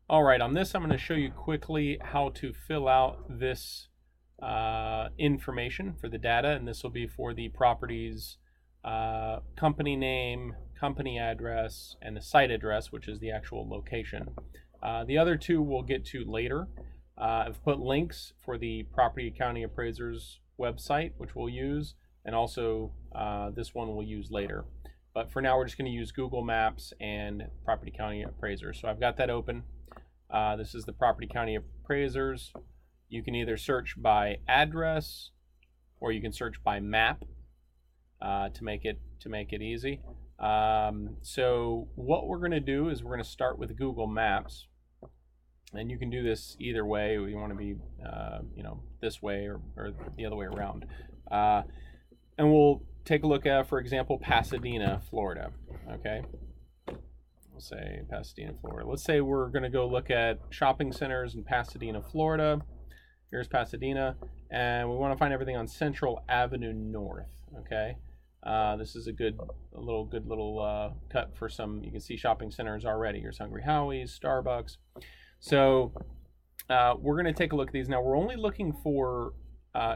All right, on this I'm going to show you quickly how to fill out this information for the data, and this will be for the property's company name, company address, and the site address, which is the actual location. The other two we'll get to later. I've put links for the property accounting appraiser's website, which we'll use, and also this one we'll use later. But for now, we're just going to use Google Maps and property accounting appraiser. So I've got that open. This is the property county appraisers. You can either search by address or you can search by map to make it easy. So what we're going to do is we're going to start with Google Maps, and you can do this either way. You want to be this way or the other way around, and we'll take a look at, for example, Pasadena, Florida. Okay. We'll say Pasadena, Florida. Let's say we're going to go look at shopping centers in Pasadena, Florida. Here's Pasadena, and we want to find everything on Central Avenue North. Okay, this is a good little cut for some. You can see shopping centers already. Here's Hungry Howie's, Starbucks. So we're going to take a look at these now. We're only looking for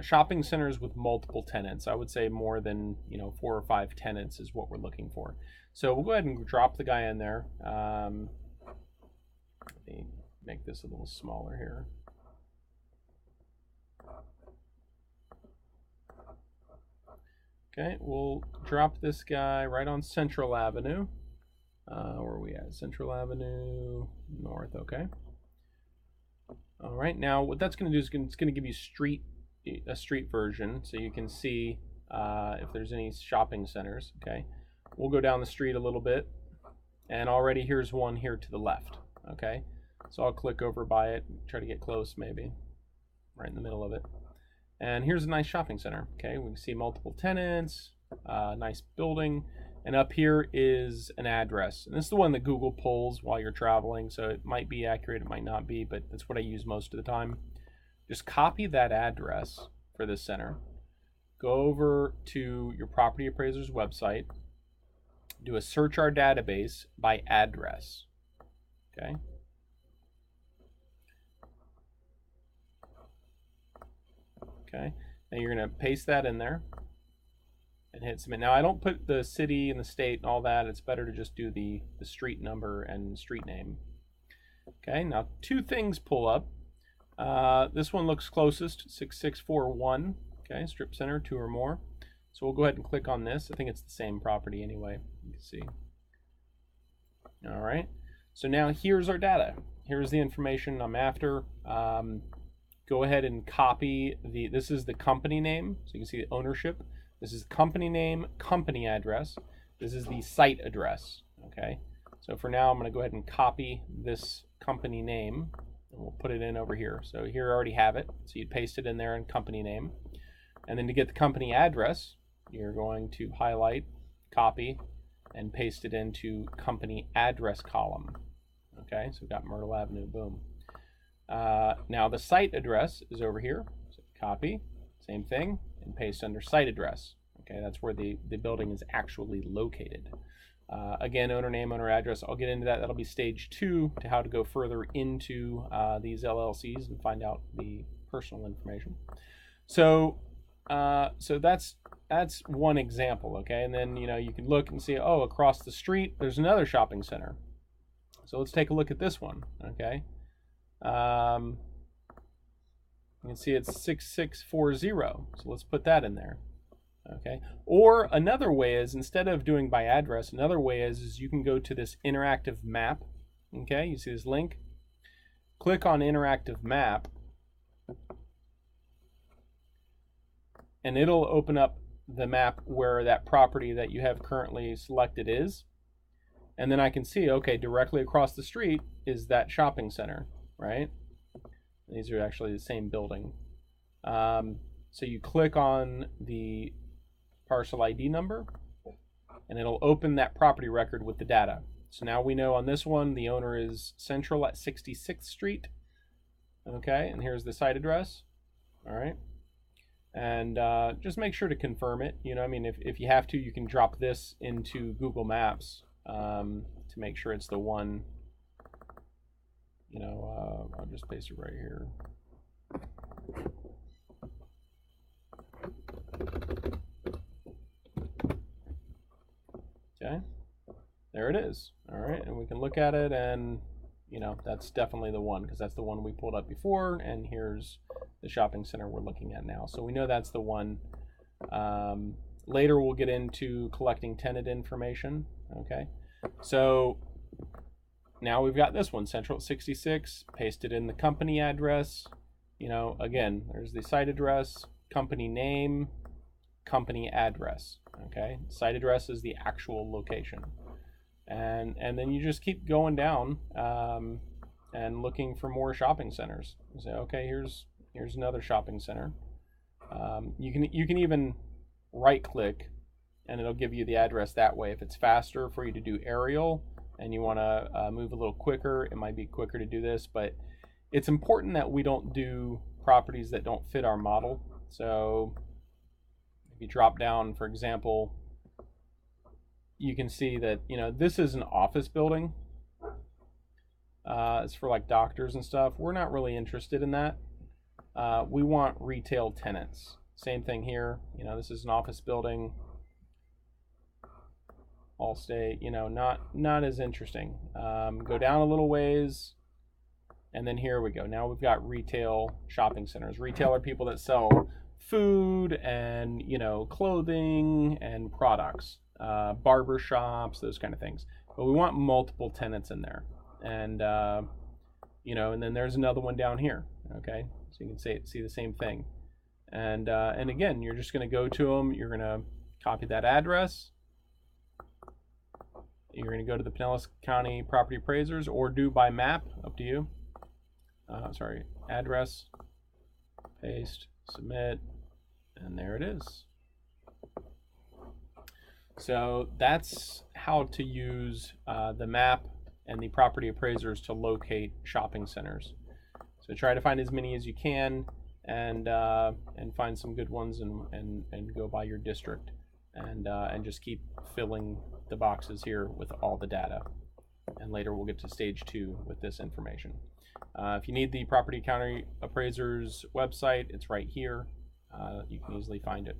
shopping centers with multiple tenants. I would say more than 4 or 5 tenants is what we're looking for. So we'll go ahead and drop the guy in there. Let me make this a little smaller here. Okay, we'll drop this guy right on Central Avenue. Where are we at? Central Avenue North, okay. All right, now what that's going to do is it's going to give you a street version, so you can see if there's any shopping centers, okay. We'll go down the street a little bit, and already here's one here to the left, okay. So I'll click over by it, try to get close maybe, right in the middle of it. And here's a nice shopping center, okay. We can see multiple tenants, nice building, and up here is an address. And this is the one that Google pulls while you're traveling, so it might be accurate, it might not be, but that's what I use most of the time. Just copy that address for this center, go over to your property appraiser's website, do a search our database by address, okay? Okay, now you're gonna paste that in there and hit submit. Now I don't put the city and the state and all that. It's better to just do the street number and street name. Okay, now 2 things pull up. This one looks closest, 6641, okay, strip center, 2 or more. So we'll go ahead and click on this. I think it's the same property anyway, you can see. All right, so now here's our data. Here's the information I'm after. Go ahead and copy this is the company name, so you can see the ownership. This is the company name, company address. This is the site address, okay? So for now, I'm gonna go ahead and copy this company name, and we'll put it in over here. So here I already have it, so you'd paste it in there in company name. And then to get the company address, you're going to highlight, copy, and paste it into company address column. Okay, so we've got Myrtle Avenue, boom. Now the site address is over here, so copy, same thing, and paste under site address. Okay, that's where the building is actually located. Again, owner name, owner address, I'll get into that. That'll be stage 2 to how to go further into these LLCs and find out the personal information. So that's one example, okay? And then you can look and see, oh, across the street there's another shopping center. So let's take a look at this one, okay? You can see it's 6640, so let's put that in there, okay? Or another way is, instead of doing by address, another way is you can go to this interactive map, okay? You see this link? Click on interactive map, and it'll open up the map where that property that you have currently selected is. And then I can see, okay, directly across the street is that shopping center, right? These are actually the same building. So you click on the parcel ID number, and it'll open that property record with the data. So now we know on this one, the owner is Central at 66th Street. Okay, and here's the site address. All right. And just make sure to confirm it. If you have to, you can drop this into Google Maps to make sure it's the one just paste it right here. Okay, there it is. All right, and we can look at it, and you know, that's definitely the one, because that's the one we pulled up before, and here's the shopping center we're looking at now. So we know that's the one. Later we'll get into collecting tenant information. Okay, so now we've got this one, Central 66, pasted in the company address. You know, again, there's the site address, company name, company address. Okay, site address is the actual location. And then you just keep going down and looking for more shopping centers. You say, okay, here's another shopping center. You can even right click and it'll give you the address that way. If it's faster for you to do aerial and you want to move a little quicker, it might be quicker to do this, but it's important that we don't do properties that don't fit our model. So if you drop down, for example, you can see that, you know, this is an office building. It's for like doctors and stuff. We're not really interested in that. We want retail tenants. Same thing here. You know, this is an office building. Allstate, you know, not as interesting. Go down a little ways, and then here we go. Now we've got retail shopping centers. Retail are people that sell food and, you know, clothing and products, barber shops, those kind of things. But we want multiple tenants in there, and you know, and then there's another one down here. Okay, so you can see the same thing, and again, you're just going to go to them. You're going to copy that address. You're going to go to the Pinellas County Property Appraisers, or do by map, up to you. Sorry, address, paste, submit, and there it is. So that's how to use the map and the property appraisers to locate shopping centers. So try to find as many as you can, and find some good ones, and go by your district, and just keep filling the boxes here with all the data. And later we'll get to stage 2 with this information. If you need the Property County Appraisers website, it's right here. You can easily find it.